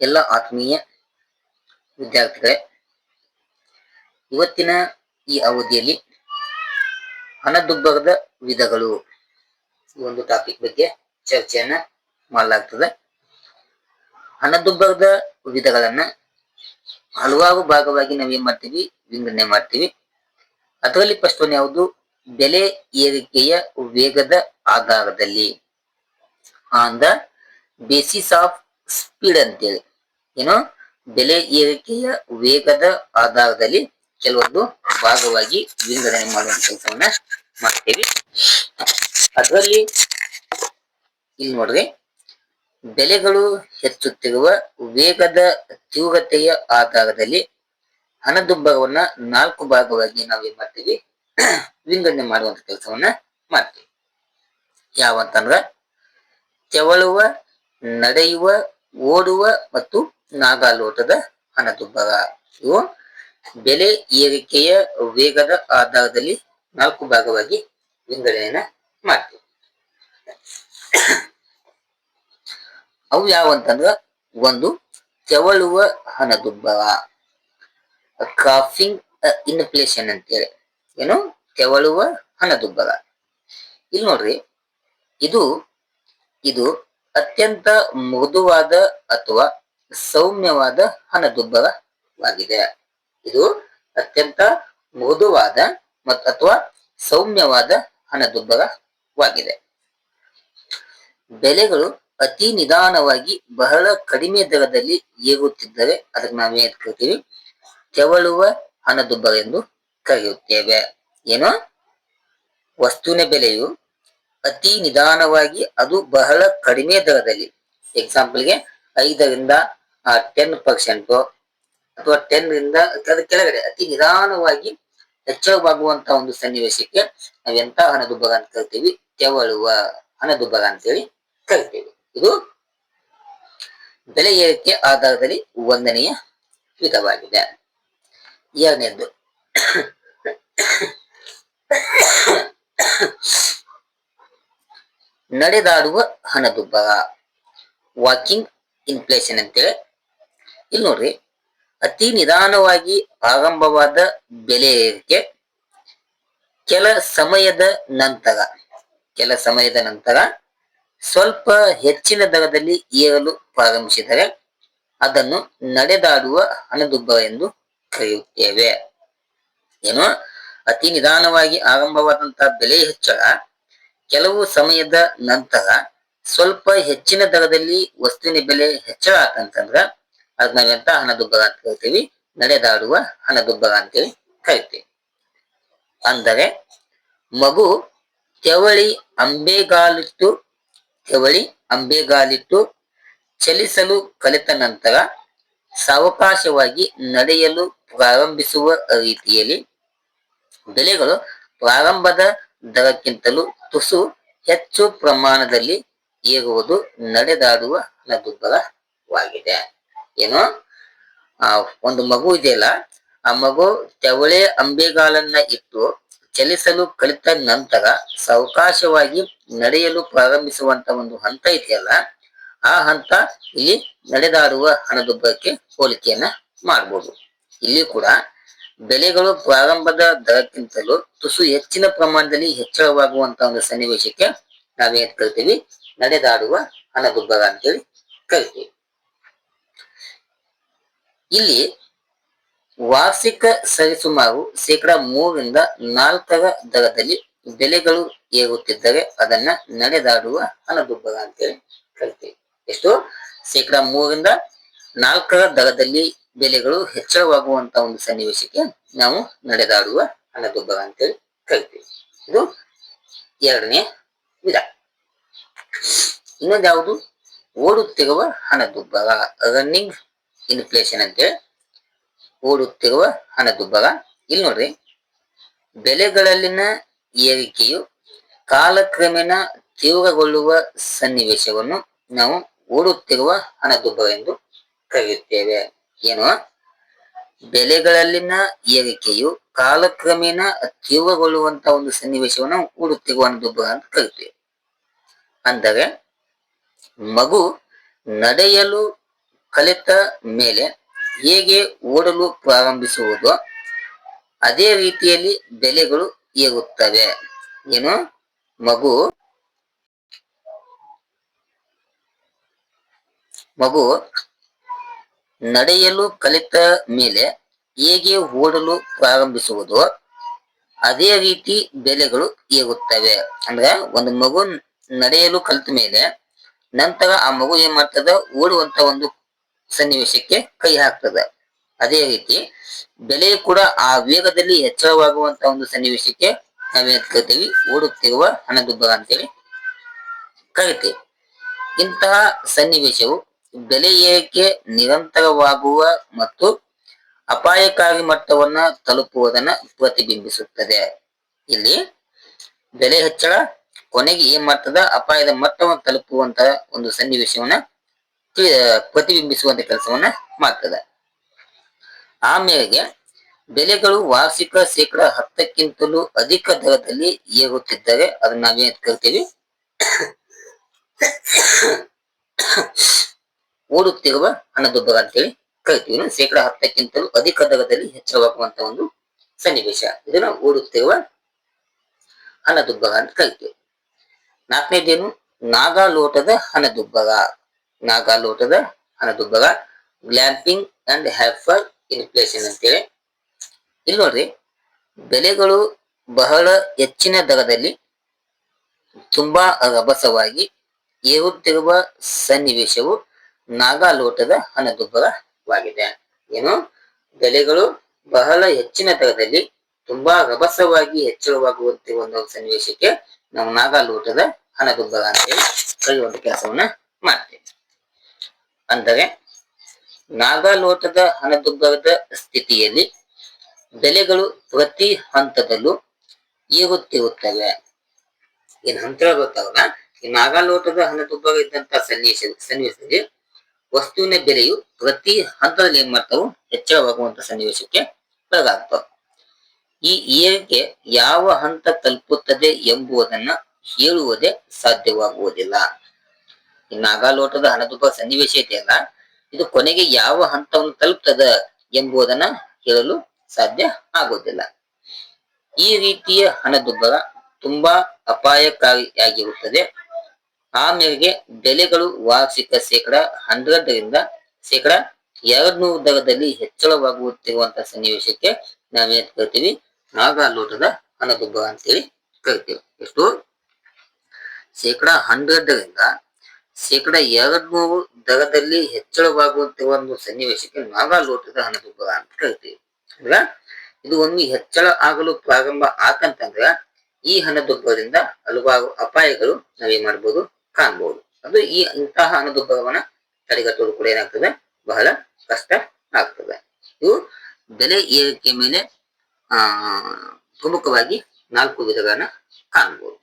ಎಲ್ಲ ಆತ್ಮೀಯ ವಿದ್ಯಾರ್ಥಿಗಳೇ, ಇವತ್ತಿನ ಈ ಅವಧಿಯಲ್ಲಿ ಹಣದುಬ್ಬರದ ವಿಧಗಳು ಈ ಒಂದು ಟಾಪಿಕ್ ಬಗ್ಗೆ ಚರ್ಚೆಯನ್ನ ಮಾಡಲಾಗ್ತದೆ. ಹಣದುಬ್ಬರದ ವಿಧಗಳನ್ನ ಹಲವಾರು ಭಾಗವಾಗಿ ನಾವೇನ್ ಮಾಡ್ತೀವಿ, ವಿಂಗಡಣೆ ಮಾಡ್ತೀವಿ. ಅದರಲ್ಲಿ ಫಸ್ಟ್ ಒನ್ ಯಾವುದು? ಬೆಲೆ ಏರಿಕೆಯ ವೇಗದ ಆಧಾರದಲ್ಲಿ, on the basis of speed ಅಂತೇಳಿ. ಏನು? ಬೆಲೆ ಏರಿಕೆಯ ವೇಗದ ಆಧಾರದಲ್ಲಿ ಕೆಲವೊಂದು ಭಾಗವಾಗಿ ವಿಂಗಡಣೆ ಮಾಡುವ ಕೆಲಸವನ್ನ ಮಾಡ್ತೇವೆ. ಅದರಲ್ಲಿ ಇಲ್ಲಿ ನೋಡ್ರಿ, ಬೆಲೆಗಳು ಹೆಚ್ಚುತ್ತಿರುವ ವೇಗದ ತೀವ್ರತೆಯ ಆಧಾರದಲ್ಲಿ ಹಣದುಬ್ಬರವನ್ನ 4 ಭಾಗವಾಗಿ ನಾವೇನ್ ಮಾಡ್ತೀವಿ, ವಿಂಗಡಣೆ ಮಾಡುವಂತ ಕೆಲಸವನ್ನ ಮಾಡ್ತೀವಿ. ಯಾವಂತಂದ್ರ ತೆವಳುವ, ನಡೆಯುವ, ಓಡುವ ಮತ್ತು ನಾಗಾಲೋಟದ ಹಣದುಬ್ಬರ. ಇವು ಬೆಲೆ ಏರಿಕೆಯ ವೇಗದ ಆಧಾರದಲ್ಲಿ 4 ಭಾಗವಾಗಿ ವಿಂಗಡಣೆಯನ್ನ ಮಾಡ್ತೀವಿ. ಅವು ಯಾವಂತಂದ್ರ, ಒಂದು ತೆವಳುವ ಹಣದುಬ್ಬರ, ಕ್ರಾಫಿಂಗ್ ಇನ್ಫ್ಲೇಷನ್ ಅಂತೇಳಿ. ಏನು? ತೆವಳುವ ಹಣದುಬ್ಬರ. ಇಲ್ಲಿ ನೋಡ್ರಿ, ಇದು ಅತ್ಯಂತ ಮೃದುವಾದ ಅಥವಾ ಸೌಮ್ಯವಾದ ಹಣದುಬ್ಬರವಾಗಿದೆ. ಇದು ಅತ್ಯಂತ ಮೃದುವಾದ ಅಥವಾ ಸೌಮ್ಯವಾದ ಹಣದುಬ್ಬರವಾಗಿದೆ. ಬೆಲೆಗಳು ಅತಿ ನಿಧಾನವಾಗಿ ಬಹಳ ಕಡಿಮೆ ದರದಲ್ಲಿ ಏರುತ್ತಿದ್ದರೆ ಅದಕ್ಕೆ ನಾವೇನ್ ಕರಿತೀವಿ? ತೆವಳುವ ಹಣದುಬ್ಬರ ಎಂದು ಕರೆಯುತ್ತೇವೆ. ಏನು? ವಸ್ತುವಿನ ಬೆಲೆಯು ಅತಿ ನಿಧಾನವಾಗಿ, ಅದು ಬಹಳ ಕಡಿಮೆ ದರದಲ್ಲಿ, ಎಕ್ಸಾಂಪಲ್ಗೆ 5ರಿಂದ 10% ಅಥವಾ 10ರಿಂದ ಅದರ ಕೆಳಗಡೆ ಅತಿ ನಿಧಾನವಾಗಿ ಹೆಚ್ಚಳವಾಗುವಂತ ಒಂದು ಸನ್ನಿವೇಶಕ್ಕೆ ನಾವೆಂತ ಹಣದುಬ್ಬರ ಅಂತ ಕರಿತೀವಿ? ತೆವಳುವ ಹಣದುಬ್ಬರ ಅಂತೇಳಿ ಕರಿತೀವಿ. ಇದು ಬೆಲೆ ಏರಿಕೆ ಆಧಾರದಲ್ಲಿ 1ನೆಯ ವಿಧವಾಗಿದೆ. 2ನೇದು ನಡೆದಾಡುವ ಹಣದುಬ್ಬರ, ವಾಕಿಂಗ್ ಇನ್ಫ್ಲೇಷನ್ ಅಂತೇಳಿ. ಇಲ್ಲಿ ನೋಡ್ರಿ, ಅತಿ ನಿಧಾನವಾಗಿ ಆರಂಭವಾದ ಬೆಲೆ ಏರಿಕೆ ಕೆಲ ಸಮಯದ ನಂತರ ಸ್ವಲ್ಪ ಹೆಚ್ಚಿನ ದರದಲ್ಲಿ ಏರಲು ಪ್ರಾರಂಭಿಸಿದರೆ ಅದನ್ನು ನಡೆದಾಡುವ ಹಣದುಬ್ಬರ ಎಂದು ಕರೆಯುತ್ತೇವೆ. ಏನು? ಅತಿ ನಿಧಾನವಾಗಿ ಆರಂಭವಾದಂತಹ ಬೆಲೆ ಹೆಚ್ಚಳ ಕೆಲವು ಸಮಯದ ನಂತರ ಸ್ವಲ್ಪ ಹೆಚ್ಚಿನ ದರದಲ್ಲಿ ವಸ್ತುವಿನ ಬೆಲೆ ಹೆಚ್ಚಳ ಆತಂತಂದ್ರ ಅದ್ ನಾವೆಂತ ಹಣದುಬ್ಬರ ಅಂತ ಕರಿತೀವಿ? ನಡೆದಾಡುವ ಹಣದುಬ್ಬರ ಅಂತೇಳಿ ಕರಿತೀವಿ. ಅಂದರೆ ಮಗು ತೆವಳಿ ಅಂಬೆಗಾಲಿಟ್ಟು ಚಲಿಸಲು ಕಲಿತ ನಂತರ ಸಾವಕಾಶವಾಗಿ ನಡೆಯಲು ಪ್ರಾರಂಭಿಸುವ ರೀತಿಯಲ್ಲಿ ಬೆಲೆಗಳು ಪ್ರಾರಂಭದ ದರಕ್ಕಿಂತಲೂ ತುಸು ಹೆಚ್ಚು ಪ್ರಮಾಣದಲ್ಲಿ ಏರುವುದು ನಡೆದಾಡುವ ಹಣದುಬ್ಬರವಾಗಿದೆ. ಏನು? ಒಂದು ಮಗು ಇದೆಯಲ್ಲ, ಆ ಮಗು ತೆವಳೆ ಅಂಬೆಗಾಲನ್ನ ಇಟ್ಟು ಚಲಿಸಲು ಕಲಿತ ನಂತರ ಸಾವಕಾಶವಾಗಿ ನಡೆಯಲು ಪ್ರಾರಂಭಿಸುವಂತ ಒಂದು ಹಂತ ಇದೆಯಲ್ಲ, ಆ ಹಂತ ಇಲ್ಲಿ ನಡೆದಾಡುವ ಹಣದುಬ್ಬರಕ್ಕೆ ಹೋಲಿಕೆಯನ್ನ ಮಾಡಬಹುದು. ಇಲ್ಲಿ ಕೂಡ ಬೆಲೆಗಳು ಪ್ರಾರಂಭದ ದರಕ್ಕಿಂತಲೂ ತುಸು ಹೆಚ್ಚಿನ ಪ್ರಮಾಣದಲ್ಲಿ ಹೆಚ್ಚಳವಾಗುವಂತ ಒಂದು ಸನ್ನಿವೇಶಕ್ಕೆ ನಾವೇನ್ ಕರಿತೀವಿ? ನಡೆದಾಡುವ ಹಣದುಬ್ಬರ ಅಂತೇಳಿ ಕರಿತೀವಿ. ಇಲ್ಲಿ ವಾರ್ಷಿಕ ಸರಿಸುಮಾರು 3ರಿಂದ 4 ದರದಲ್ಲಿ ಬೆಲೆಗಳು ಏರುತ್ತಿದ್ದರೆ ಅದನ್ನ ನಡೆದಾಡುವ ಹಣದುಬ್ಬರ ಅಂತೇಳಿ ಕರಿತೀವಿ. ಎಷ್ಟು? 3ರಿಂದ 4 ದರದಲ್ಲಿ ಬೆಲೆಗಳು ಹೆಚ್ಚಳವಾಗುವಂತ ಒಂದು ಸನ್ನಿವೇಶಕ್ಕೆ ನಾವು ನಡೆದಾಡುವ ಹಣದುಬ್ಬರ ಅಂತೇಳಿ ಕರಿತೀವಿ. ಇದು 2ನೇ ವಿಧ. ಇನ್ನೊಂದು ಯಾವುದು? ಓಡುತ್ತಿರುವ ಹಣದುಬ್ಬರ, ರನ್ನಿಂಗ್ ಇನ್ಫ್ಲೇಷನ್ ಅಂತೇಳಿ. ಓಡುತ್ತಿರುವ ಹಣದುಬ್ಬರ. ಇಲ್ಲಿ ನೋಡ್ರಿ, ಬೆಲೆಗಳಲ್ಲಿನ ಏರಿಕೆಯು ಕಾಲಕ್ರಮೇಣ ತೀವ್ರಗೊಳ್ಳುವ ಸನ್ನಿವೇಶವನ್ನು ನಾವು ಓಡುತ್ತಿರುವ ಹಣದುಬ್ಬರ ಎಂದು ಕರೆಯುತ್ತೇವೆ. ಏನು? ಬೆಲೆಗಳಲ್ಲಿನ ಏರಿಕೆಯು ಕಾಲಕ್ರಮೇಣ ತೀವ್ರಗೊಳ್ಳುವಂತ ಒಂದು ಸನ್ನಿವೇಶವನ್ನು ಓಡುತ್ತಿರುವ ಹಣದುಬ್ಬರ ಅಂತ ಕರಿತೇವೆ. ಅಂದರೆ ಮಗು ನಡೆಯಲು ಕಲಿತ ಮೇಲೆ ಹೇಗೆ ಓಡಲು ಪ್ರಾರಂಭಿಸುವುದೋ ಅದೇ ರೀತಿಯಲ್ಲಿ ಬೆಲೆಗಳು ಏರುತ್ತವೆ. ಏನು, ಮಗು ಮಗು ನಡೆಯಲು ಕಲಿತ ಮೇಲೆ ಹೇಗೆ ಓಡಲು ಪ್ರಾರಂಭಿಸುವುದೋ ಅದೇ ರೀತಿ ಬೆಲೆಗಳು ಏರುತ್ತವೆ. ಅಂದ್ರೆ ಒಂದು ಮಗು ನಡೆಯಲು ಕಲಿತ ಮೇಲೆ ನಂತರ ಆ ಮಗು ಏನ್ ಮಾಡ್ತದ, ಓಡುವಂತ ಒಂದು ಸನ್ನಿವೇಶಕ್ಕೆ ಕೈ ಹಾಕ್ತದ. ಅದೇ ರೀತಿ ಬೆಲೆ ಕೂಡ ಆ ವೇಗದಲ್ಲಿ ಹೆಚ್ಚಳವಾಗುವಂತ ಒಂದು ಸನ್ನಿವೇಶಕ್ಕೆ ನಾವೇನ್ ಕರಿತೀವಿ, ಓಡುತ್ತಿರುವ ಹಣದುಬ್ಬರ ಅಂತೇಳಿ ಕರಿತೀವಿ. ಇಂತಹ ಸನ್ನಿವೇಶವು ಬೆಲೆ ಏರಿಕೆ ನಿರಂತರವಾಗುವ ಮತ್ತು ಅಪಾಯಕಾರಿ ಮಟ್ಟವನ್ನ ತಲುಪುವುದನ್ನ ಪ್ರತಿಬಿಂಬಿಸುತ್ತದೆ. ಇಲ್ಲಿ ಬೆಲೆ ಹೆಚ್ಚಳ ಕೊನೆಗೆ ಏನ್ ಮಾಡ್ತದ, ಅಪಾಯದ ಮಟ್ಟವನ್ನು ತಲುಪುವಂತ ಒಂದು ಸನ್ನಿವೇಶವನ್ನ ಪ್ರತಿಬಿಂಬಿಸುವಂತ ಕೆಲಸವನ್ನ ಮಾಡ್ತದ. ಆಮೇಲೆ ಬೆಲೆಗಳು ವಾರ್ಷಿಕ ಶೇಕಡ 10ಕ್ಕಿಂತಲೂ ಅಧಿಕ ದರದಲ್ಲಿ ಏರುತ್ತಿದ್ದರೆ ಅದನ್ನ ನಾವೇನ್ ಕರಿತೀವಿ, ಓಡುತ್ತಿರುವ ಹಣದುಬ್ಬರ ಅಂತೇಳಿ ಕರಿತೀವಿ. ಶೇಕಡ 10ಕ್ಕಿಂತಲೂ ಅಧಿಕ ದರದಲ್ಲಿ ಹೆಚ್ಚಳವಾಗುವಂತ ಒಂದು ಸನ್ನಿವೇಶ, ಇದನ್ನ ಓಡುತ್ತಿರುವ ಹಣದುಬ್ಬರ ಅಂತ ಕರಿತೀವಿ. ನಾಲ್ಕನೇದೇನು, ನಾಗಾಲೋಟದ ಹಣದುಬ್ಬರ. ನಾಗಾಲೋಟದ ಹಣದುಬ್ಬರ, ಗ್ಲ್ಯಾಂಪಿಂಗ್ ಅಂಡ್ ಹ್ಯಾಫರ್ ಇನ್ಫ್ಲೇಷನ್ ಅಂತೇಳಿ. ಇಲ್ಲಿ ನೋಡ್ರಿ, ಬೆಲೆಗಳು ಬಹಳ ಹೆಚ್ಚಿನ ದರದಲ್ಲಿ ತುಂಬಾ ರಭಸವಾಗಿ ಏರುತ್ತಿರುವ ಸನ್ನಿವೇಶವು ನಾಗಾಲೋಟದ ಹಣದುಬ್ಬರವಾಗಿದೆ. ಏನು, ಬೆಲೆಗಳು ಬಹಳ ಹೆಚ್ಚಿನ ದರದಲ್ಲಿ ತುಂಬಾ ರಭಸವಾಗಿ ಹೆಚ್ಚಳವಾಗುವಂತೆ ಒಂದು ಸನ್ನಿವೇಶಕ್ಕೆ ನಾವು ನಾಗಾಲೋಟದ ಹಣದುಬ್ಬರ ಅಂತೇಳಿ ಕರೆಯುವಂತ ಕೆಲಸವನ್ನ ಮಾಡ್ತೇವೆ. ಅಂದರೆ ನಾಗಾಲೋಟದ ಹಣದುಬ್ಬರದ ಸ್ಥಿತಿಯಲ್ಲಿ ಬೆಲೆಗಳು ಪ್ರತಿ ಹಂತದಲ್ಲೂ ಏರುತ್ತಿರುತ್ತವೆ. ಏನ್ ಹಂತಗಳು ಬರ್ತಾವಲ್ಲ, ಈ ನಾಗಾಲೋಟದ ಹಣದುಬ್ಬರ ಇದ್ದಂತ ಸನ್ನಿವೇಶದಲ್ಲಿ ವಸ್ತುವಿನ ಬೆಲೆಯು ಪ್ರತಿ ಹಂತದಲ್ಲಿ ಏನ್ ಮಾಡ್ತಾವು, ಹೆಚ್ಚಳವಾಗುವಂತ ಸನ್ನಿವೇಶಕ್ಕೆ ಒಳಗಾಗ್ತಾವ. ಈ ಏರಿಕೆ ಯಾವ ಹಂತ ತಲುಪುತ್ತದೆ ಎಂಬುದನ್ನ ಹೇಳುವುದೇ ಸಾಧ್ಯವಾಗುವುದಿಲ್ಲ. ಈ ನಾಗಾಲೋಟದ ಹಣದುಬ್ಬರ ಸನ್ನಿವೇಶ ಇದೆಯಲ್ಲ, ಇದು ಕೊನೆಗೆ ಯಾವ ಹಂತವನ್ನು ತಲುಪ್ತದ ಎಂಬುದನ್ನ ಹೇಳಲು ಸಾಧ್ಯ ಆಗುವುದಿಲ್ಲ. ಈ ರೀತಿಯ ಹಣದುಬ್ಬರ ತುಂಬಾ ಅಪಾಯಕಾರಿಯಾಗಿರುತ್ತದೆ. ಆಮೇಲೆ ಬೆಲೆಗಳು ವಾರ್ಷಿಕ ಶೇಕಡ 100ರಿಂದ ಶೇಕಡ 200 ದರದಲ್ಲಿ ಹೆಚ್ಚಳವಾಗುತ್ತಿರುವಂತಹ ಸನ್ನಿವೇಶಕ್ಕೆ ನಾವೇನ್ ಕರಿತೀವಿ, ನಾಗಾಲೋಟದ ಹಣದುಬ್ಬರ ಅಂತೇಳಿ ಕರಿತೀವಿ. ಎಷ್ಟು, ಶೇಕಡ 100ರಿಂದ ಶೇಕಡ 200 ದರದಲ್ಲಿ ಹೆಚ್ಚಳವಾಗುವಂತಹ ಒಂದು ಸನ್ನಿವೇಶಕ್ಕೆ ನಾಗಾಲೋಟದ ಹಣದುಬ್ಬರ ಅಂತ ಕರಿತೀವಿ. ಅಂದ್ರ ಇದು ಒಮ್ಮೆ ಹೆಚ್ಚಳ ಆಗಲು ಪ್ರಾರಂಭ ಆತಂತಂದ್ರ ಈ ಹಣದುಬ್ಬರದಿಂದ ಹಲವಾರು ಅಪಾಯಗಳು ನಾವೇನ್ ಮಾಡ್ಬೋದು, ಕಾಣ್ಬಹುದು. ಅದು ಇಂತಹ ಹಣದುಬ್ಬರವನ್ನ ತಡೆಗಟ್ಟುವುದು ಕೂಡ ಏನಾಗ್ತದೆ, ಬಹಳ ಕಷ್ಟ ಆಗ್ತದೆ. ಇವು ಬೆಲೆ ಏರಿಕೆ ಮೇಲೆ ಪ್ರಮುಖವಾಗಿ 4 ವಿಧಗಳನ್ನ ಕಾಣಬಹುದು.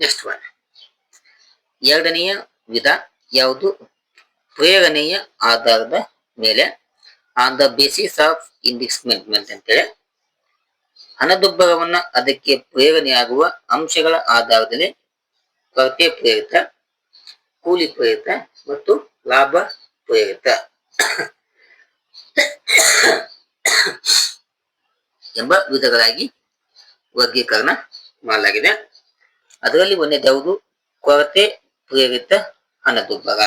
ನೆಕ್ಸ್ಟ್ ಒನ್, ಎರಡನೆಯ ವಿಧ ಯಾವುದು, ಪ್ರೇರಣೆಯ ಆಧಾರದ ಮೇಲೆ, ಆನ್ ದ ಬೇಸಿಸ್ ಆಫ್ ಇಂಡೆಕ್ಸ್ಮೆಂಟ್ ಅಂತೇಳಿ. ಹಣದುಬ್ಬರವನ್ನ ಅದಕ್ಕೆ ಪ್ರೇರಣೆಯಾಗುವ ಅಂಶಗಳ ಆಧಾರದಲ್ಲಿ ಕೊರತೆ ಪ್ರೇರಿತ, ಕೂಲಿ ಪ್ರೇರಿತ ಮತ್ತು ಲಾಭ ಪ್ರೇರಿತ ಎಂಬ ವಿಧಗಳಾಗಿ ವರ್ಗೀಕರಣ ಮಾಡಲಾಗಿದೆ. ಅದರಲ್ಲಿ ಒಂದೇದು ಯಾವುದು, ಕೊರತೆ ಪ್ರೇರಿತ ಹಣದುಬ್ಬರ.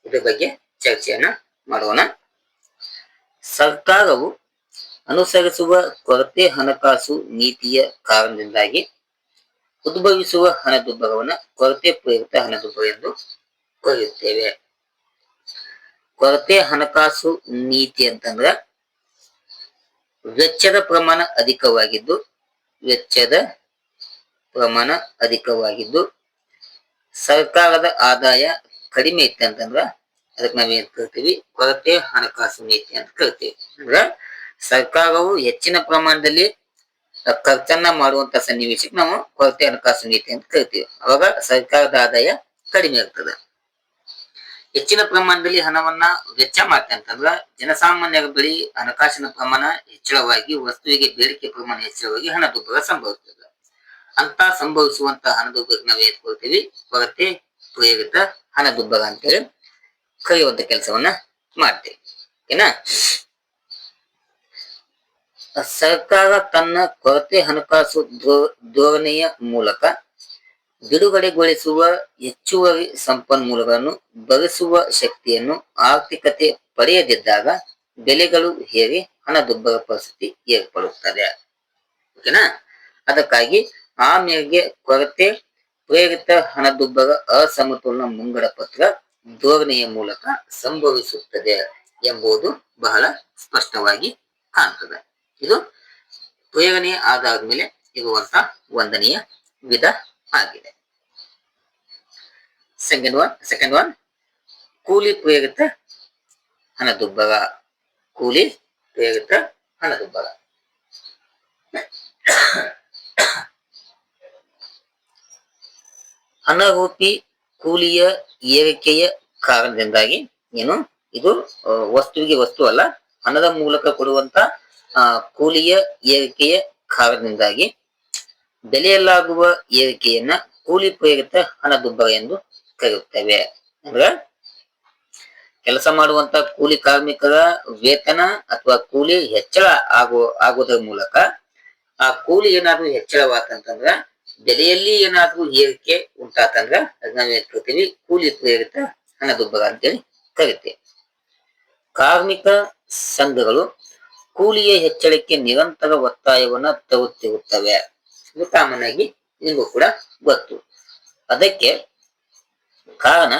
ಇದರ ಬಗ್ಗೆ ಚರ್ಚೆಯನ್ನ ಮಾಡೋಣ. ಸರ್ಕಾರವು ಅನುಸರಿಸುವ ಕೊರತೆ ಹಣಕಾಸು ನೀತಿಯ ಕಾರಣದಿಂದಾಗಿ ಉದ್ಭವಿಸುವ ಹಣದುಬ್ಬರವನ್ನ ಕೊರತೆ ಪ್ರೇರಿತ ಹಣದುಬ್ಬರ ಎಂದು ಕರೆಯುತ್ತೇವೆ. ಕೊರತೆ ಹಣಕಾಸು ನೀತಿ ಅಂತಂದ್ರ ವೆಚ್ಚದ ಪ್ರಮಾಣ ಅಧಿಕವಾಗಿದ್ದು ಸರ್ಕಾರದ ಆದಾಯ ಕಡಿಮೆ ಇತ್ತಂತಂದ್ರ ಅದಕ್ಕೆ ನಾವೇನ್ ಕರಿತೀವಿ, ಕೊರತೆ ಹಣಕಾಸು ನೀತಿ ಅಂತ ಕರಿತೀವಿ. ಅಂದ್ರ ಸರ್ಕಾರವು ಹೆಚ್ಚಿನ ಪ್ರಮಾಣದಲ್ಲಿ ಖರ್ಚನ್ನ ಮಾಡುವಂತ ಸನ್ನಿವೇಶಕ್ಕೆ ನಾವು ಕೊರತೆ ಹಣಕಾಸು ನೀತಿ ಅಂತ ಕರಿತೀವಿ. ಅವಾಗ ಸರ್ಕಾರದ ಆದಾಯ ಕಡಿಮೆ ಇರ್ತದೆ. ಹೆಚ್ಚಿನ ಪ್ರಮಾಣದಲ್ಲಿ ಹಣವನ್ನ ವೆಚ್ಚ ಮಾಡ್ತಂತಂದ್ರ ಜನಸಾಮಾನ್ಯರ ಬಳಿ ಹಣಕಾಸಿನ ಪ್ರಮಾಣ ಹೆಚ್ಚಳವಾಗಿ ವಸ್ತುವಿಗೆ ಬೇಡಿಕೆ ಪ್ರಮಾಣ ಹೆಚ್ಚಳವಾಗಿ ಹಣದುಬ್ಬರ ಸಂಭವಿಸ್ತದೆ. ಅಂತ ಸಂಭವಿಸುವಂತ ಹಣದುಬ್ಬರ ನಾವು ಏನ್ಕೊಳ್ತೀವಿ, ಕೊರತೆ ಪ್ರೇರಿತ ಹಣದುಬ್ಬರ ಅಂತೇಳಿ ಕರೆಯುವಂತ ಕೆಲಸವನ್ನ ಮಾಡ್ತೇವೆ. ಓಕೆನಾ. ಸರ್ಕಾರ ತನ್ನ ಕೊರತೆ ಹಣಕಾಸು ಧೋರಣೆಯ ಮೂಲಕ ಬಿಡುಗಡೆಗೊಳಿಸುವ ಹೆಚ್ಚುವರಿ ಸಂಪನ್ಮೂಲಗಳನ್ನು ಭರಿಸುವ ಶಕ್ತಿಯನ್ನು ಆರ್ಥಿಕತೆ ಪಡೆಯದಿದ್ದಾಗ ಬೆಲೆಗಳು ಏರಿ ಹಣದುಬ್ಬರ ಪರಿಸ್ಥಿತಿ ಏರ್ಪಡುತ್ತದೆ. ಓಕೆನಾ. ಅದಕ್ಕಾಗಿ ಆ ಮೇರೆಗೆ ಕೊರತೆ ಪ್ರೇರಿತ ಹಣದುಬ್ಬರ ಅಸಮತೋಲನ ಮುಂಗಡ ಪತ್ರ ಧೋರಣೆಯ ಮೂಲಕ ಸಂಭವಿಸುತ್ತದೆ ಎಂಬುದು ಬಹಳ ಸ್ಪಷ್ಟವಾಗಿ ಕಾಣ್ತದೆ. ಇದು ಪ್ರೇರಣೆಯ ಆಧಾರದ ಮೇಲೆ ಇರುವಂತಹ ಒಂದನೆಯ ವಿಧ ಆಗಿದೆ. ಸೆಕೆಂಡ್ ಒನ್ ಕೂಲಿ ಪ್ರೇರಿತ ಹಣದುಬ್ಬರ. ಕೂಲಿ ಪ್ರೇರಿತ ಹಣದುಬ್ಬರ. ಅನರೂಪಿ ಕೂಲಿಯ ಏರಿಕೆಯ ಕಾರಣದಿಂದಾಗಿ ಏನು ಇದು ವಸ್ತುವಿಗೆ ವಸ್ತು ಅಲ್ಲ, ಹಣದ ಮೂಲಕ ಕೊಡುವಂತ ಕೂಲಿಯ ಏರಿಕೆಯ ಕಾರಣದಿಂದಾಗಿ ಬೆಲೆಯಲ್ಲಾಗುವ ಏರಿಕೆಯನ್ನ ಕೂಲಿ ಪ್ರೇರಿತ ಹಣದುಬ್ಬರ ಎಂದು ಕರೆಯುತ್ತೇವೆ. ಅಂದ್ರೆ ಕೆಲಸ ಮಾಡುವಂತ ಕೂಲಿ ಕಾರ್ಮಿಕರ ವೇತನ ಅಥವಾ ಕೂಲಿ ಹೆಚ್ಚಳ ಆಗುವುದರ ಮೂಲಕ ಆ ಕೂಲಿ ಏನಾದ್ರೂ ಹೆಚ್ಚಳವಾತಂತಂದ್ರ ಬೆಲೆಯಲ್ಲಿ ಏನಾದ್ರೂ ಏರಿಕೆ ಉಂಟಾತಂದ್ರ ಅದನ್ನ ನಾವೇನ್ ಕರಿತೀವಿ, ಕೂಲಿ ಪ್ರೇರಿತ ಹಣದುಬ್ಬರ ಅಂತೇಳಿ ಕರಿತೇವೆ. ಕಾರ್ಮಿಕ ಸಂಘಗಳು ಕೂಲಿಯ ಹೆಚ್ಚಳಕ್ಕೆ ನಿರಂತರ ಒತ್ತಾಯವನ್ನ ತರುತ್ತಿರುತ್ತವೆ. ಇದು ಕಾಮನ್ ಆಗಿ ನಿಮಗೂ ಕೂಡ ಗೊತ್ತು. ಅದಕ್ಕೆ ಕಾರಣ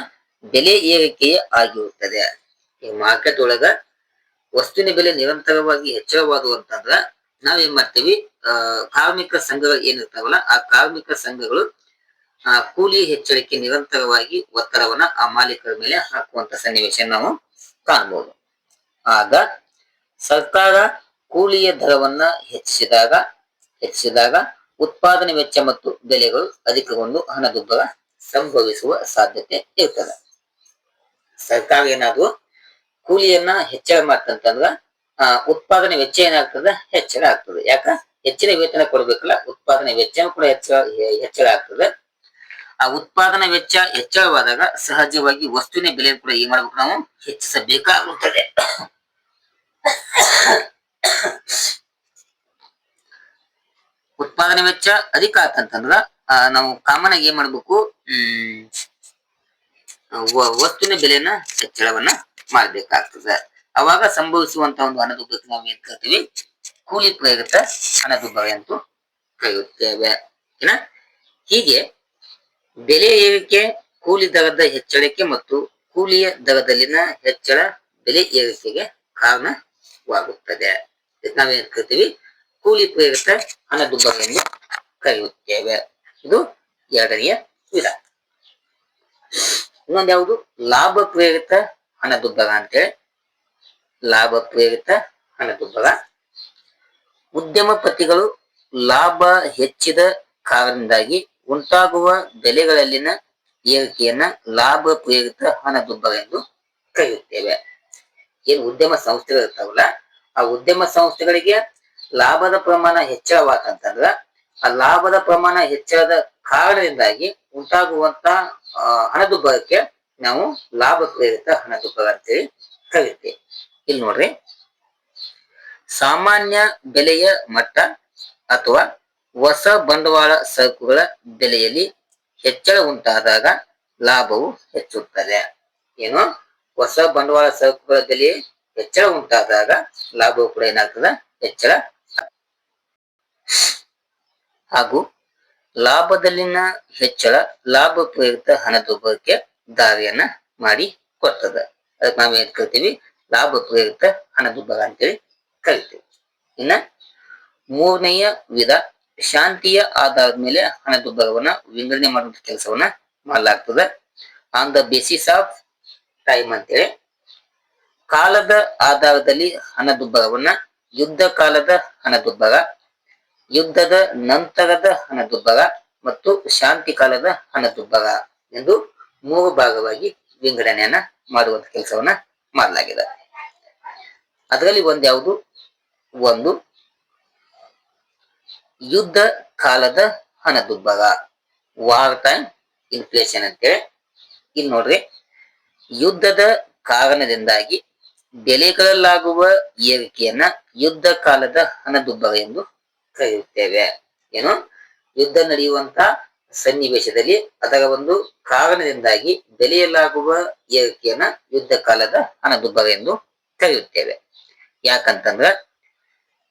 ಬೆಲೆ ಏರಿಕೆಯೇ ಆಗಿರುತ್ತದೆ. ಈ ಮಾರ್ಕೆಟ್ ಒಳಗ ವಸ್ತುವಿನ ಬೆಲೆ ನಿರಂತರವಾಗಿ ಹೆಚ್ಚಳವಾದವು ಅಂತಂದ್ರ ನಾವೇನ್ ಮಾಡ್ತೀವಿ, ಕಾರ್ಮಿಕ ಸಂಘಗಳು ಏನಿರ್ತಾವಲ್ಲ ಆ ಕಾರ್ಮಿಕ ಸಂಘಗಳು ಕೂಲಿ ಹೆಚ್ಚಳಕ್ಕೆ ನಿರಂತರವಾಗಿ ಒತ್ತಡವನ್ನ ಆ ಮಾಲೀಕರ ಮೇಲೆ ಹಾಕುವಂತ ಸನ್ನಿವೇಶ ನಾವು ಕಾಣಬಹುದು. ಆಗ ಸರ್ಕಾರ ಕೂಲಿಯ ದರವನ್ನ ಹೆಚ್ಚಿಸಿದಾಗ ಉತ್ಪಾದನೆ ವೆಚ್ಚ ಮತ್ತು ಬೆಲೆಗಳು ಅಧಿಕಗೊಂಡು ಹಣದುಬ್ಬರ ಸಂಭವಿಸುವ ಸಾಧ್ಯತೆ ಇರ್ತದೆ. ಸರ್ಕಾರ ಏನಾದ್ರು ಕೂಲಿಯನ್ನ ಹೆಚ್ಚಳ ಮಾಡ್ತಂತಂದ್ರ ಉತ್ಪಾದನೆ ವೆಚ್ಚ ಏನಾಗ್ತದೆ, ಹೆಚ್ಚಳ ಆಗ್ತದೆ. ಯಾಕ ಹೆಚ್ಚಿನ ವೇತನ ಕೊಡ್ಬೇಕಲ್ಲ, ಉತ್ಪಾದನೆ ವೆಚ್ಚ ಕೂಡ ಹೆಚ್ಚಳ ಆಗ್ತದೆ. ಆ ಉತ್ಪಾದನಾ ವೆಚ್ಚ ಹೆಚ್ಚಳವಾದಾಗ ಸಹಜವಾಗಿ ವಸ್ತುವಿನ ಬೆಲೆ ಕೂಡ ಏನ್ ಮಾಡ್ಬೇಕು, ನಾವು ಹೆಚ್ಚಿಸಬೇಕಾಗುತ್ತದೆ. ಉತ್ಪಾದನೆ ವೆಚ್ಚ ಅಧಿಕ ಆತಂತಂದ್ರ ನಾವು ಕಾಮನ್ ಆಗಿ ಏನ್ ಮಾಡ್ಬೇಕು, ವಸ್ತುವಿನ ಬೆಲೆಯನ್ನ ಹೆಚ್ಚಳವನ್ನ ಮಾಡ್ಬೇಕಾಗ್ತದೆ. ಅವಾಗ ಸಂಭವಿಸುವಂತ ಒಂದು ಹಣದುಬ್ಬರಕ್ಕೆ ನಾವು ಏನ್ ಕರಿತೀವಿ, ಕೂಲಿ ಪ್ರೇರಿತ ಹಣದುಬ್ಬರ ಎಂದು ಕರೆಯುತ್ತೇವೆ. ಹೀಗೆ ಬೆಲೆ ಏರಿಕೆ ಕೂಲಿ ದರದ ಹೆಚ್ಚಳಕ್ಕೆ ಮತ್ತು ಕೂಲಿಯ ದರದಲ್ಲಿನ ಹೆಚ್ಚಳ ಬೆಲೆ ಏರಿಕೆಗೆ ಕಾರಣವಾಗುತ್ತದೆ. ನಾವೇನ್ ಕರಿತೀವಿ, ಕೂಲಿ ಪ್ರೇರಿತ ಹಣದುಬ್ಬರ ಎಂದು ಕರೆಯುತ್ತೇವೆ. ಇದು ಎರಡನೆಯ ವಿಧ. ಇನ್ನೊಂದು ಯಾವುದು, ಲಾಭ ಪ್ರೇರಿತ ಹಣದುಬ್ಬರ ಅಂತೇಳಿ. ಲಾಭ ಪ್ರೇರಿತ ಹಣದುಬ್ಬರ ಉದ್ಯಮಪತಿಗಳು ಲಾಭ ಹೆಚ್ಚಿದ ಕಾರಣದಿಂದಾಗಿ ಉಂಟಾಗುವ ಬೆಲೆಗಳಲ್ಲಿನ ಏರಿಕೆಯನ್ನ ಲಾಭ ಪ್ರೇರಿತ ಹಣದುಬ್ಬರ ಎಂದು ಕರೆಯುತ್ತೇವೆ. ಏನು ಉದ್ಯಮ ಸಂಸ್ಥೆಗಳು ಇರ್ತಾವಲ್ಲ, ಆ ಉದ್ಯಮ ಸಂಸ್ಥೆಗಳಿಗೆ ಲಾಭದ ಪ್ರಮಾಣ ಹೆಚ್ಚಳವಾತಂತಂದ್ರ ಆ ಲಾಭದ ಪ್ರಮಾಣ ಹೆಚ್ಚಳದ ಕಾರಣದಿಂದಾಗಿ ಉಂಟಾಗುವಂತ ಹಣದುಬ್ಬರಕ್ಕೆ ನಾವು ಲಾಭ ಪ್ರೇರಿತ ಹಣದುಬ್ಬರ ಅಂತೇಳಿ ಕರಿತೇವೆ. ಇಲ್ಲಿ ನೋಡ್ರಿ, ಸಾಮಾನ್ಯ ಬೆಲೆಯ ಮಟ್ಟ ಅಥವಾ ಹೊಸ ಬಂಡವಾಳ ಸರಕುಗಳ ಬೆಲೆಯಲ್ಲಿ ಹೆಚ್ಚಳ ಉಂಟಾದಾಗ ಲಾಭವು ಹೆಚ್ಚುತ್ತದೆ. ಏನು, ಹೊಸ ಬಂಡವಾಳ ಸರಕುಗಳ ಬೆಲೆ ಹೆಚ್ಚಳ ಉಂಟಾದಾಗ ಲಾಭವು ಕೂಡ ಏನಾಗ್ತದ, ಹೆಚ್ಚಳ. ಹಾಗೂ ಲಾಭದಲ್ಲಿನ ಹೆಚ್ಚಳ ಲಾಭ ಪ್ರೇರಿತ ಹಣದುಬ್ಬರಕ್ಕೆ ದಾರಿಯನ್ನ ಮಾಡಿ ಕೊಡ್ತದೆ. ಅದಕ್ಕೆ ನಾವೇನ್ ಕರಿತೀವಿ, ಲಾಭ ಪ್ರೇರಿತ ಹಣದುಬ್ಬರ ಅಂತೇಳಿ ಕರಿತೀವಿ. ಇನ್ನ ಮೂರನೆಯ ವಿಧ, ಶಾಂತಿಯ ಆಧಾರದ ಮೇಲೆ ಹಣದುಬ್ಬರವನ್ನ ವಿಂಗಡಣೆ ಮಾಡುವಂತ ಕೆಲಸವನ್ನ ಮಾಡಲಾಗ್ತದೆ. On the basis of time ಅಂತೇಳಿ. ಕಾಲದ ಆಧಾರದಲ್ಲಿ ಹಣದುಬ್ಬರವನ್ನ ಯುದ್ಧ ಕಾಲದ ಹಣದುಬ್ಬರ, ಯುದ್ಧದ ನಂತರದ ಹಣದುಬ್ಬರ ಮತ್ತು ಶಾಂತಿ ಕಾಲದ ಹಣದುಬ್ಬರ ಎಂದು ಮೂರು ಭಾಗವಾಗಿ ವಿಂಗಡಣೆಯನ್ನ ಮಾಡುವಂತ ಕೆಲಸವನ್ನ ಮಾಡಲಾಗಿದೆ. ಅದರಲ್ಲಿ ಒಂದು ಯಾವುದು, ಒಂದು ಯುದ್ಧ ಕಾಲದ ಹಣದುಬ್ಬರ, ವಾರ್ ಟೈಮ್ ಇನ್ಫ್ಲೇಷನ್ ಅಂತೇಳಿ. ಇಲ್ಲಿ ನೋಡ್ರಿ, ಯುದ್ಧದ ಕಾರಣದಿಂದಾಗಿ ಬೆಲೆಗಳಲ್ಲಾಗುವ ಏರಿಕೆಯನ್ನ ಯುದ್ಧ ಕಾಲದ ಹಣದುಬ್ಬರ ಎಂದು ಕರೆಯುತ್ತೇವೆ. ಏನು, ಯುದ್ಧ ನಡೆಯುವಂತ ಸನ್ನಿವೇಶದಲ್ಲಿ ಅದರ ಒಂದು ಕಾರಣದಿಂದಾಗಿ ಬೆಲೆಯಲ್ಲಾಗುವ ಏರಿಕೆಯನ್ನ ಯುದ್ಧ ಕಾಲದ ಹಣದುಬ್ಬರ ಎಂದು ಕರೆಯುತ್ತೇವೆ. ಯಾಕಂತಂದ್ರ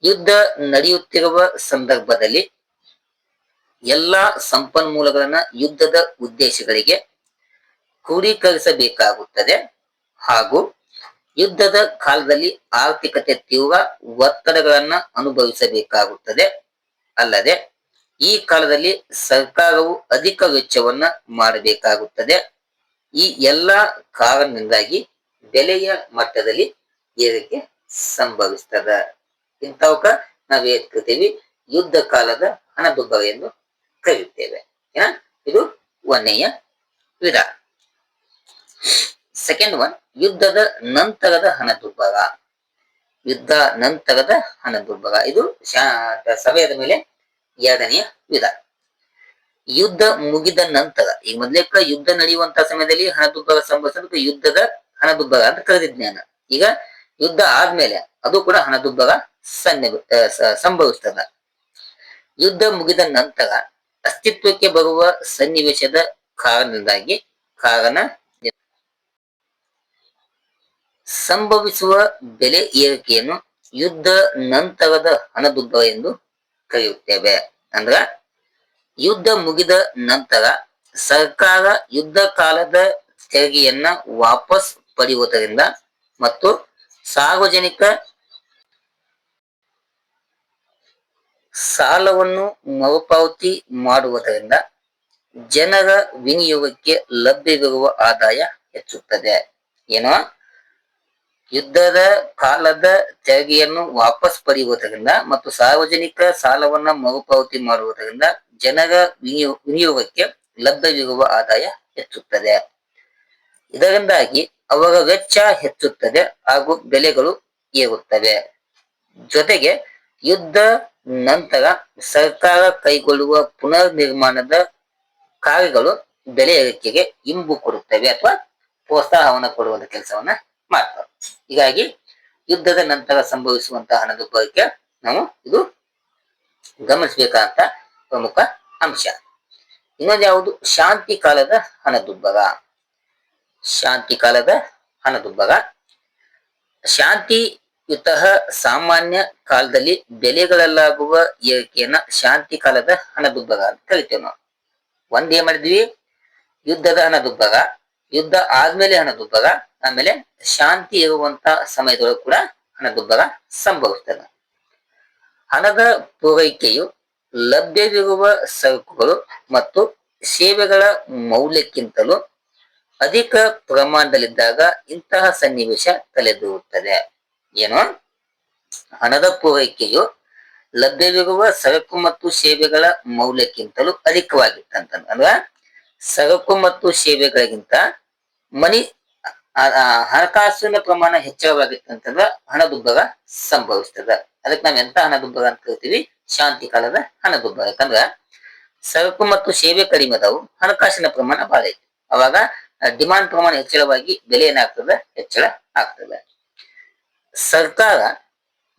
ಯುದ್ಧ ನಡೆಯುತ್ತಿರುವ ಸಂದರ್ಭದಲ್ಲಿ ಎಲ್ಲಾ ಸಂಪನ್ಮೂಲಗಳನ್ನ ಯುದ್ಧದ ಉದ್ದೇಶಗಳಿಗೆ ಕ್ರೋಢೀಕರಿಸಬೇಕಾಗುತ್ತದೆ ಹಾಗೂ ಯುದ್ಧದ ಕಾಲದಲ್ಲಿ ಆರ್ಥಿಕತೆ ತೀವ್ರ ಒತ್ತಡಗಳನ್ನ ಅನುಭವಿಸಬೇಕಾಗುತ್ತದೆ. ಅಲ್ಲದೆ ಈ ಕಾಲದಲ್ಲಿ ಸರ್ಕಾರವು ಅಧಿಕ ವೆಚ್ಚವನ್ನ ಮಾಡಬೇಕಾಗುತ್ತದೆ. ಈ ಎಲ್ಲಾ ಕಾರಣದಿಂದಾಗಿ ಬೆಲೆಯ ಮಟ್ಟದಲ್ಲಿ ಏರಿಕೆ ಸಂಭವಿಸ್ತದ. ಇಂಥವಕ್ಕ ನಾವ್ ಏನ್ ಯುದ್ಧ ಕಾಲದ ಹಣದುಬ್ಬರ ಎಂದು ಕರೆಯುತ್ತೇವೆ. ಇದು ಒಂದನೆಯ ವಿಧ. ಸೆಕೆಂಡ್ ಒನ್, ಯುದ್ಧದ ನಂತರದ ಹಣದುಬ್ಬರ. ಯುದ್ಧ ನಂತರದ ಹಣದುಬ್ಬರ ಇದು ಸಮಯದ ಮೇಲೆ ಎರಡನೆಯ ವಿಧ. ಯುದ್ಧ ಮುಗಿದ ನಂತರ, ಈಗ ಮೊದ್ಲೇಕ ಯುದ್ಧ ನಡೆಯುವಂತಹ ಸಮಯದಲ್ಲಿ ಹಣದುಬ್ಬರ ಸಂಭವಿಸೋದಕ್ಕೆ ಯುದ್ಧದ ಹಣದುಬ್ಬರ ಅಂತ ಕರೆದಿದ್ನ್ಯಾನ. ಈಗ ಯುದ್ಧ ಆದ್ಮೇಲೆ ಅದು ಕೂಡ ಹಣದುಬ್ಬರ ಸಂಭವಿಸ್ತದ. ಯುದ್ಧ ಮುಗಿದ ನಂತರ ಅಸ್ತಿತ್ವಕ್ಕೆ ಬರುವ ಸನ್ನಿವೇಶದ ಕಾರಣದಿಂದಾಗಿ ಸಂಭವಿಸುವ ಬೆಲೆ ಏರಿಕೆಯನ್ನು ಯುದ್ಧ ನಂತರದ ಹಣದುಬ್ಬರ ಎಂದು ಕರೆಯುತ್ತೇವೆ. ಅಂದ್ರ ಯುದ್ಧ ಮುಗಿದ ನಂತರ ಸರ್ಕಾರ ಯುದ್ಧ ಕಾಲದ ತೆರಿಗೆಯನ್ನ ವಾಪಸ್ ಪಡೆಯುವುದರಿಂದ ಮತ್ತು ಸಾರ್ವಜನಿಕ ಸಾಲವನ್ನು ಮರುಪಾವತಿ ಮಾಡುವುದರಿಂದ ಜನರ ವಿನಿಯೋಗಕ್ಕೆ ಲಭ್ಯವಿರುವ ಆದಾಯ ಹೆಚ್ಚುತ್ತದೆ. ಏನೋ, ಯುದ್ಧದ ಕಾಲದ ತೆರಿಗೆಯನ್ನು ವಾಪಸ್ ಪಡೆಯುವುದರಿಂದ ಮತ್ತು ಸಾರ್ವಜನಿಕ ಸಾಲವನ್ನ ಮರುಪಾವತಿ ಮಾಡುವುದರಿಂದ ಜನರ ವಿನಿಯೋಗಕ್ಕೆ ಲಭ್ಯವಿರುವ ಆದಾಯ ಹೆಚ್ಚುತ್ತದೆ. ಇದರಿಂದಾಗಿ ಅವರ ವೆಚ್ಚ ಹೆಚ್ಚುತ್ತದೆ ಹಾಗೂ ಬೆಲೆಗಳು ಏರುತ್ತವೆ. ಜೊತೆಗೆ ಯುದ್ಧ ನಂತರ ಸರ್ಕಾರ ಕೈಗೊಳ್ಳುವ ಪುನರ್ ನಿರ್ಮಾಣದ ಕಾರ್ಯಗಳು ಬೆಲೆ ಏರಿಕೆಗೆ ಇಂಬು ಕೊಡುತ್ತವೆ ಅಥವಾ ಪ್ರೋತ್ಸಾಹವನ್ನು ಕೊಡುವಂತ ಕೆಲಸವನ್ನ ಮಾಡ್ತವೆ. ಹೀಗಾಗಿ ಯುದ್ಧದ ನಂತರ ಸಂಭವಿಸುವಂತಹ ಹಣದುಬ್ಬರಕ್ಕೆ ನಾವು ಇದು ಗಮನಿಸಬೇಕಾದಂತ ಪ್ರಮುಖ ಅಂಶ. ಇನ್ನೊಂದು ಯಾವುದು? ಶಾಂತಿ ಕಾಲದ ಹಣದುಬ್ಬರ. ಶಾಂತಿ ಕಾಲದ ಹಣದುಬ್ಬರ ಶಾಂತಿಯುತ ಸಾಮಾನ್ಯ ಕಾಲದಲ್ಲಿ ಬೆಲೆಗಳಲ್ಲಾಗುವ ಏರಿಕೆಯನ್ನ ಶಾಂತಿ ಕಾಲದ ಹಣದುಬ್ಬರ ಅಂತ ಕರಿತೇವೆ ನಾವು. ಒಂದೇನ್ ಮಾಡಿದ್ವಿ? ಯುದ್ಧದ ಹಣದುಬ್ಬರ, ಯುದ್ಧ ಆದ್ಮೇಲೆ ಹಣದುಬ್ಬರ, ಆಮೇಲೆ ಶಾಂತಿ ಇರುವಂತ ಸಮಯದೊಳಗೆ ಕೂಡ ಹಣದುಬ್ಬರ ಸಂಭವಿಸ್ತದೆ. ಹಣದ ಪೂರೈಕೆಯು ಲಭ್ಯವಿರುವ ಸರಕುಗಳು ಮತ್ತು ಸೇವೆಗಳ ಮೌಲ್ಯಕ್ಕಿಂತಲೂ ಅಧಿಕ ಪ್ರಮಾಣದಲ್ಲಿದ್ದಾಗ ಇಂತಹ ಸನ್ನಿವೇಶ ತಲೆದೂರುತ್ತದೆ. ಏನು? ಹಣದ ಪೂರೈಕೆಯು ಲಭ್ಯವಿರುವ ಸರಕು ಮತ್ತು ಸೇವೆಗಳ ಮೌಲ್ಯಕ್ಕಿಂತಲೂ ಅಧಿಕವಾಗಿತ್ತಂತಂದ್ರ, ಅಂದ್ರೆ ಸರಕು ಮತ್ತು ಸೇವೆಗಳಿಗಿಂತ ಹಣಕಾಸಿನ ಪ್ರಮಾಣ ಹೆಚ್ಚಳವಾಗಿತ್ತಂತಂದ್ರ ಹಣದುಬ್ಬರ ಸಂಭವಿಸ್ತದ. ಅದಕ್ಕೆ ನಾವ್ ಎಂತ ಹಣದುಬ್ಬರ ಅಂತ ಕರಿತೀವಿ? ಶಾಂತಿ ಕಾಲದ ಹಣದುಬ್ಬರ. ಯಾಕಂದ್ರ ಸರಕು ಮತ್ತು ಸೇವೆ ಕಡಿಮೆ ಅದಾವು, ಹಣಕಾಸಿನ ಪ್ರಮಾಣ ಬಹಳ ಐತಿ. ಅವಾಗ ಡಿಮಾಂಡ್ ಪ್ರಮಾಣ ಹೆಚ್ಚಳವಾಗಿ ಬೆಲೆ ಏನಾಗ್ತದೆ? ಹೆಚ್ಚಳ ಆಗ್ತದೆ. ಸರ್ಕಾರ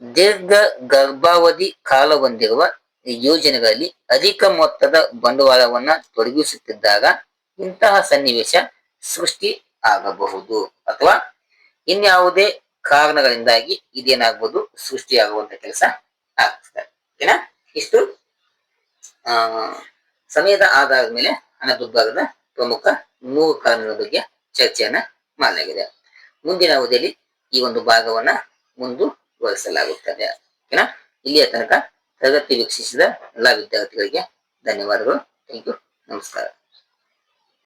ದೀರ್ಘ ಗರ್ಭಾವಧಿ ಕಾಲ ಹೊಂದಿರುವ ಯೋಜನೆಗಳಲ್ಲಿ ಅಧಿಕ ಮೊತ್ತದ ಬಂಡವಾಳವನ್ನ ತೊಡಗಿಸುತ್ತಿದ್ದಾಗ ಇಂತಹ ಸನ್ನಿವೇಶ ಸೃಷ್ಟಿ ಆಗಬಹುದು ಅಥವಾ ಇನ್ಯಾವುದೇ ಕಾರಣಗಳಿಂದಾಗಿ ಇದೇನಾಗಬಹುದು? ಸೃಷ್ಟಿಯಾಗುವಂತ ಕೆಲಸ ಆಗ್ತದೆ. ಓಕೆನಾ? ಇಷ್ಟು ಸಮಯದ ಆಧಾರದ ಮೇಲೆ ಹಣದುಬ್ಬರದ ಪ್ರಮುಖ 3 ಕಾರಣಗಳ ಬಗ್ಗೆ ಚರ್ಚೆಯನ್ನ ಮಾಡಲಾಗಿದೆ. ಮುಂದಿನ ಅವಧಿಯಲ್ಲಿ ಈ ಒಂದು ಭಾಗವನ್ನ ಮುಂದುವರಿಸಲಾಗುತ್ತದೆ. ಓಕೆನಾ? ಇಲ್ಲಿಯ ತನಕ ತರಗತಿ ವೀಕ್ಷಿಸಿದ ಎಲ್ಲಾ ವಿದ್ಯಾರ್ಥಿಗಳಿಗೆ ಧನ್ಯವಾದಗಳು. Thank you. ನಮಸ್ಕಾರ.